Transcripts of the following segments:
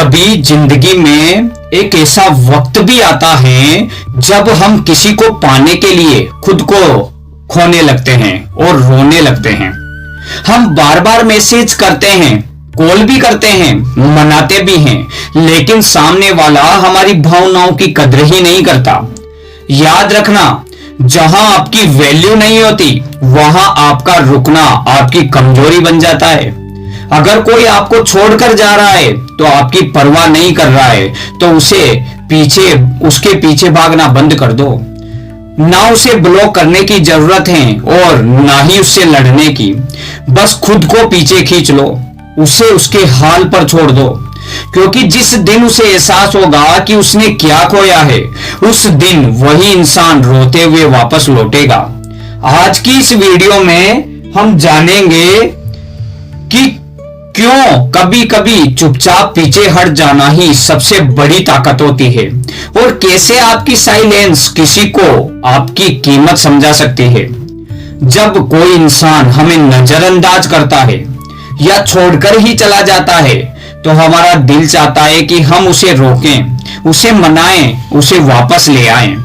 कभी जिंदगी में एक ऐसा वक्त भी आता है जब हम किसी को पाने के लिए खुद को खोने लगते हैं और रोने लगते हैं। हम बार बार मैसेज करते हैं, कॉल भी करते हैं, मनाते भी हैं, लेकिन सामने वाला हमारी भावनाओं की कदर ही नहीं करता। याद रखना, जहां आपकी वैल्यू नहीं होती वहां आपका रुकना आपकी कमजोरी बन जाता है। अगर कोई आपको छोड़कर जा रहा है तो आपकी परवाह नहीं कर रहा है तो उसके पीछे भागना बंद कर दो। ना उसे ब्लॉक करने की जरूरत है और ना ही उससे लड़ने की। बस खुद को पीछे खींच लो, उसे उसके हाल पर छोड़ दो, क्योंकि जिस दिन उसे एहसास होगा कि उसने क्या खोया है, उस दिन वही इंसान रोते हुए वापस लौटेगा। आज की इस वीडियो में हम जानेंगे कि क्यों कभी कभी चुपचाप पीछे हट जाना ही सबसे बड़ी ताकत होती है और कैसे आपकी साइलेंस किसी को आपकी कीमत समझा सकती है। जब कोई इंसान हमें नजरअंदाज करता है या छोड़कर ही चला जाता है तो हमारा दिल चाहता है कि हम उसे रोकें, उसे मनाएं, उसे वापस ले आएं।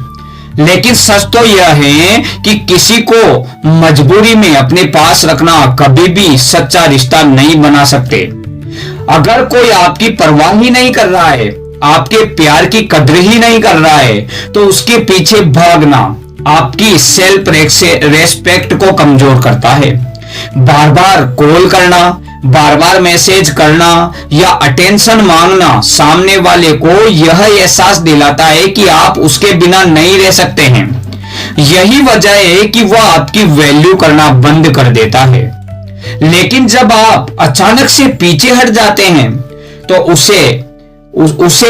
लेकिन सच तो यह है कि किसी को मजबूरी में अपने पास रखना कभी भी सच्चा रिश्ता नहीं बना सकते। अगर कोई आपकी परवाह ही नहीं कर रहा है, आपके प्यार की कदर ही नहीं कर रहा है, तो उसके पीछे भागना आपकी सेल्फ रेस्पेक्ट को कमजोर करता है। बार बार कॉल करना, बार बार मैसेज करना या अटेंशन मांगना सामने वाले को यह एहसास दिलाता है कि आप उसके बिना नहीं रह सकते हैं। यही वजह है कि वह आपकी वैल्यू करना बंद कर देता है। लेकिन जब आप अचानक से पीछे हट जाते हैं तो उसे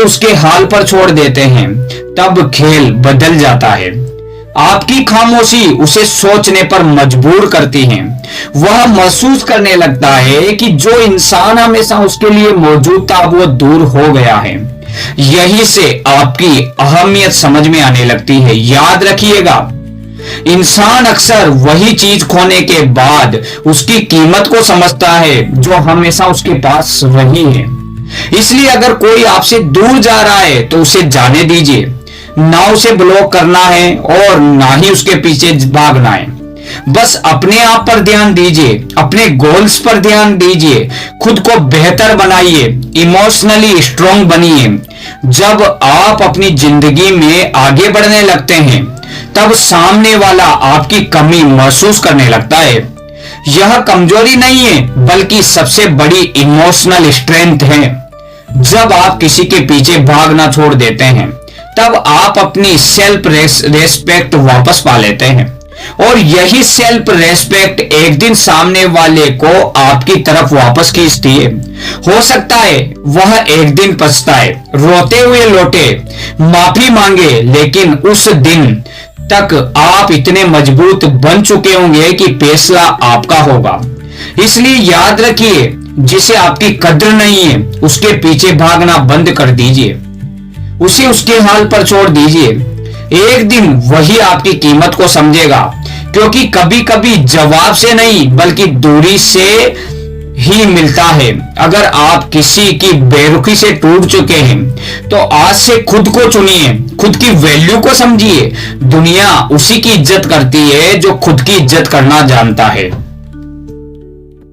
उसके हाल पर छोड़ देते हैं, तब खेल बदल जाता है। आपकी खामोशी उसे सोचने पर मजबूर करती है। वह महसूस करने लगता है कि जो इंसान हमेशा उसके लिए मौजूद था वो दूर हो गया है। यही से आपकी अहमियत समझ में आने लगती है। याद रखिएगा, इंसान अक्सर वही चीज खोने के बाद उसकी कीमत को समझता है जो हमेशा उसके पास रही है। इसलिए अगर कोई आपसे दूर जा रहा है तो उसे जाने दीजिए। ना उसे ब्लॉक करना है और ना ही उसके पीछे भागना है। बस अपने आप पर ध्यान दीजिए, अपने गोल्स पर ध्यान दीजिए, खुद को बेहतर बनाइए, इमोशनली स्ट्रांग बनिए। जब आप अपनी जिंदगी में आगे बढ़ने लगते हैं तब सामने वाला आपकी कमी महसूस करने लगता है। यह कमजोरी नहीं है बल्कि सबसे बड़ी इमोशनल स्ट्रेंथ है। जब आप किसी के पीछे भागना छोड़ देते हैं तब आप अपनी सेल्फ रेस्पेक्ट वापस पा लेते हैं और यही सेल्फ रेस्पेक्ट एक दिन सामने वाले को आपकी तरफ वापस खींचती है। हो सकता है वह एक दिन पछताए, रोते हुए लौटे, माफी मांगे, लेकिन उस दिन तक आप इतने मजबूत बन चुके होंगे कि फैसला आपका होगा। इसलिए याद रखिए, जिसे आपकी कद्र नहीं है उसके पीछे भागना बंद कर दीजिए, उसे उसके हाल पर छोड़ दीजिए। एक दिन वही आपकी कीमत को समझेगा, क्योंकि कभी कभी जवाब से नहीं बल्कि दूरी से ही मिलता है। अगर आप किसी की बेरुखी से टूट चुके हैं तो आज से खुद को चुनिए, खुद की वैल्यू को समझिए। दुनिया उसी की इज्जत करती है जो खुद की इज्जत करना जानता है।